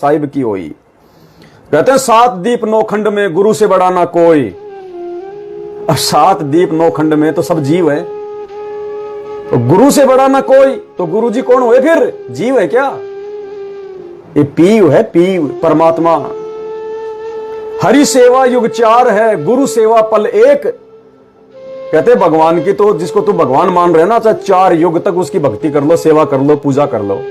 साहिब की होई। कहते हैं 7 दीप 9 खंड में गुरु से बड़ा ना कोई। 7 दीप 9 खंड में तो सब जीव है, तो गुरु से बड़ा ना कोई। तो गुरु जी कौन हुए फिर? जीव है क्या? ये पीव है, पीव परमात्मा। हरि सेवा युग 4 है, गुरु सेवा पल 1। कहते भगवान की तो जिसको तू भगवान मान रहे ना, चाहे 4 युग तक उसकी भक्ति कर लो, सेवा कर लो, पूजा कर लो।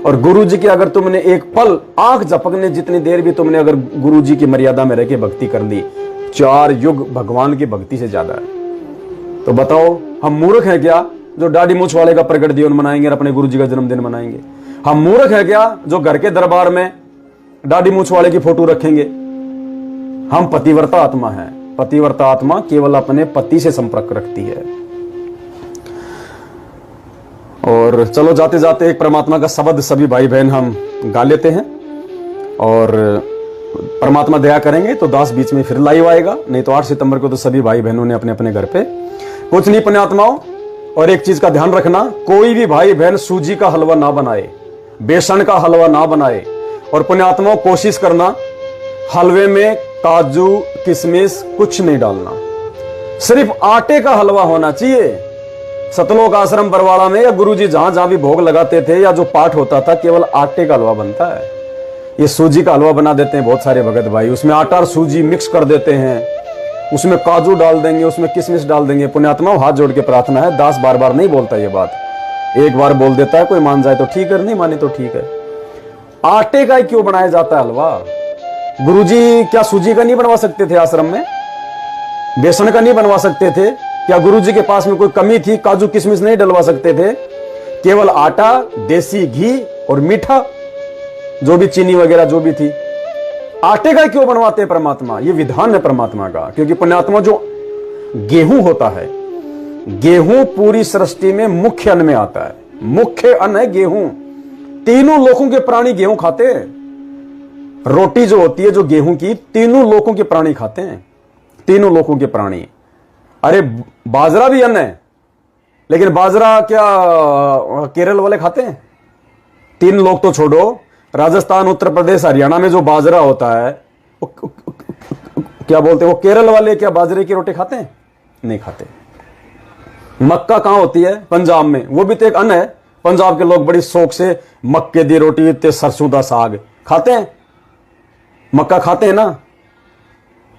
और गुरु जी की अगर तुमने एक पल आंख झपकने जितनी देर भी तुमने अगर गुरु जी की मर्यादा में रह के भक्ति कर ली, 4 युग भगवान की भक्ति से ज्यादा है। तो बताओ हम मूर्ख हैं क्या जो दाढ़ी मूछ वाले का प्रकट दिवस मनाएंगे और अपने गुरु जी का जन्मदिन मनाएंगे? हम मूर्ख हैं क्या जो घर के दरबार में दाढ़ी मूछ वाले की फोटो रखेंगे? हम पतिव्रता आत्मा हैं। पतिव्रता आत्मा केवल अपने पति से संपर्क रखती है। और चलो जाते जाते एक परमात्मा का शब्द सभी भाई बहन हम गा लेते हैं, और परमात्मा दया करेंगे तो दास बीच में फिर लाइव आएगा, नहीं तो 8 सितंबर को तो सभी भाई बहनों ने अपने अपने घर पे। कुछ नहीं पुण्यात्माओं, और एक चीज का ध्यान रखना, कोई भी भाई बहन सूजी का हलवा ना बनाए, बेसन का हलवा ना बनाए। और पुण्यात्माओं कोशिश करना हलवे में काजू किशमिश कुछ नहीं डालना, सिर्फ आटे का हलवा होना चाहिए। सतलोक आश्रम बरवाड़ा में या गुरुजी जहां जहां भी भोग लगाते थे या जो पाठ होता था, केवल आटे का हलवा बनता है। ये सूजी का हलवा बना देते हैं बहुत सारे भगत भाई, उसमें आटा और सूजी मिक्स कर देते हैं, उसमें काजू डाल देंगे, उसमें किशमिश डाल देंगे। पुण्यात्माओं हाथ जोड़ के प्रार्थना है, दास बार बार नहीं बोलता ये बात, एक बार बोल देता है, कोई मान जाए तो ठीक है, नहीं माने तो ठीक है। आटे का क्यों बनाया जाता है हलवा? गुरुजी क्या सूजी का नहीं बनवा सकते थे? आश्रम में बेसन का नहीं बनवा सकते थे क्या? गुरुजी के पास में कोई कमी थी? काजू किशमिश नहीं डलवा सकते थे? केवल आटा, देसी घी और मीठा, जो भी चीनी वगैरह जो भी थी, आटे का क्यों बनवाते हैं परमात्मा? ये विधान है परमात्मा का। क्योंकि पुण्यात्मा जो गेहूं होता है, गेहूं पूरी सृष्टि में मुख्य अन्न में आता है, मुख्य अन्न है गेहूं। तीनों लोकों के प्राणी गेहूं खाते हैं। रोटी जो होती है जो गेहूं की, तीनों लोकों के प्राणी खाते हैं, तीनों लोकों के प्राणी। अरे बाजरा भी अन्न है, लेकिन बाजरा क्या केरल वाले खाते हैं? 3 लोग तो छोड़ो, राजस्थान उत्तर प्रदेश हरियाणा में जो बाजरा होता है क्या बोलते हैं, वो केरल वाले क्या बाजरे की रोटी खाते हैं? नहीं खाते। मक्का कहां होती है? पंजाब में, वो भी तो एक अन्न है। पंजाब के लोग बड़ी शौक से मक्के दी रोटी ते सरसों दा साग खाते हैं, मक्का खाते हैं ना।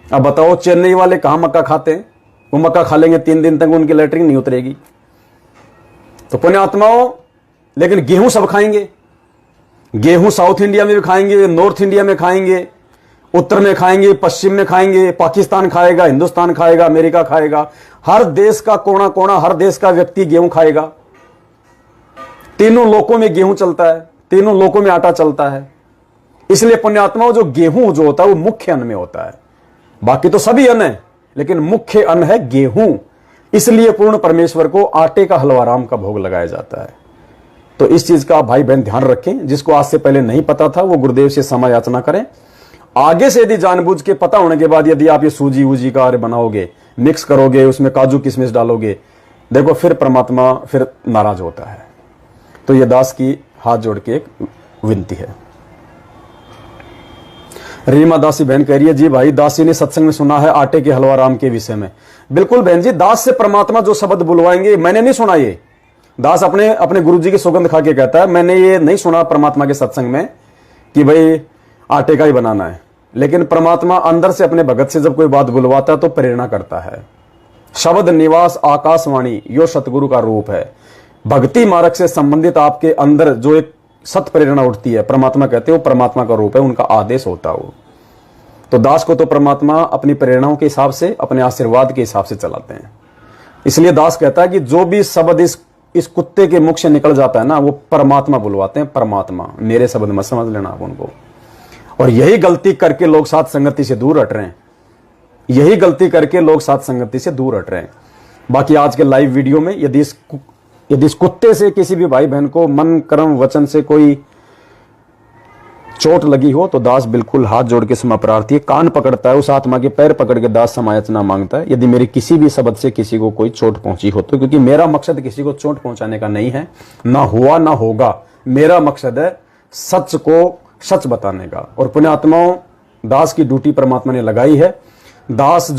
अब बताओ चेन्नई वाले कहां मक्का खाते हैं? वो मक्का खा लेंगे 3 दिन तक उनकी लैट्रिन नहीं उतरेगी। तो पुण्यात्माओं, लेकिन गेहूं सब खाएंगे। गेहूं साउथ इंडिया में भी खाएंगे, नॉर्थ इंडिया में खाएंगे, उत्तर में खाएंगे, पश्चिम में खाएंगे, पाकिस्तान खाएगा, हिंदुस्तान खाएगा, अमेरिका खाएगा, हर देश का कोना कोना, हर देश का व्यक्ति गेहूं खाएगा। तीनों लोकों में गेहूं चलता है, तीनों लोकों में आटा चलता है। इसलिए पुण्यात्माओं जो गेहूं जो होता है वो मुख्य अन्न में होता है। बाकी तो सभी अन्न है, लेकिन मुख्य अन्न है गेहूं। इसलिए पूर्ण परमेश्वर को आटे का हलवा राम का भोग लगाया जाता है। तो इस चीज का भाई बहन ध्यान रखें। जिसको आज से पहले नहीं पता था वो गुरुदेव से क्षमा याचना करें। आगे से यदि जानबूझ के पता होने के बाद यदि आप ये सूजी वूजी का बनाओगे, मिक्स करोगे, उसमें काजू किशमिश डालोगे, देखो फिर परमात्मा फिर नाराज होता है। तो ये दास की हाथ जोड़ के एक विनती है। रीमा दासी बहन कह रही है, जी भाई दासी ने सत्संग में सुना है आटे के हलवा राम के विषय में। बिल्कुल बहन जी, दास से परमात्मा जो शब्द बुलवाएंगे, मैंने नहीं सुना ये। दास अपने अपने गुरु जी की सौगंध खा के कहता है, मैंने ये नहीं सुना परमात्मा के सत्संग में कि भाई आटे का ही बनाना है। लेकिन परमात्मा अंदर से अपने भगत से जब कोई बात बुलवाता है तो प्रेरणा करता है। शब्द निवास आकाशवाणी यो सतगुरु का रूप है। भक्ति मार्ग से संबंधित आपके अंदर जो एक सत प्रेरणा उठती है, परमात्मा कहते हैं वो परमात्मा का रूप है, उनका आदेश होता हो। तो दास को तो परमात्मा अपनी प्रेरणाओं के हिसाब से, अपने आशीर्वाद के हिसाब से चलाते हैं। इसलिए दास कहता है कि जो भी शब्द इस कुत्ते के मुख से निकल जाता है ना, वो परमात्मा बुलवाते हैं। परमात्मा, मेरे शब्द मत समझ लेना आप उनको। और यही गलती करके लोग साथ संगति से दूर हट रहे हैं, यही गलती करके लोग साथ संगति से दूर हट रहे हैं। बाकी आज के लाइव वीडियो में यदि इस कुत्ते से किसी भी भाई बहन को मन कर्म वचन से कोई चोट लगी हो तो दास बिल्कुल हाथ जोड़ के क्षमा प्रार्थी है, कान पकड़ता है, उस आत्मा के पैर पकड़ के दास समायाचना मांगता है। यदि मेरे किसी भी शब्द से किसी को कोई चोट पहुंची हो तो, क्योंकि मेरा मकसद किसी को चोट पहुंचाने का नहीं है, ना हुआ ना होगा। मेरा मकसद है सच को सच बताने का। और पुण्यात्माओं, दास की ड्यूटी परमात्मा ने लगाई है। दास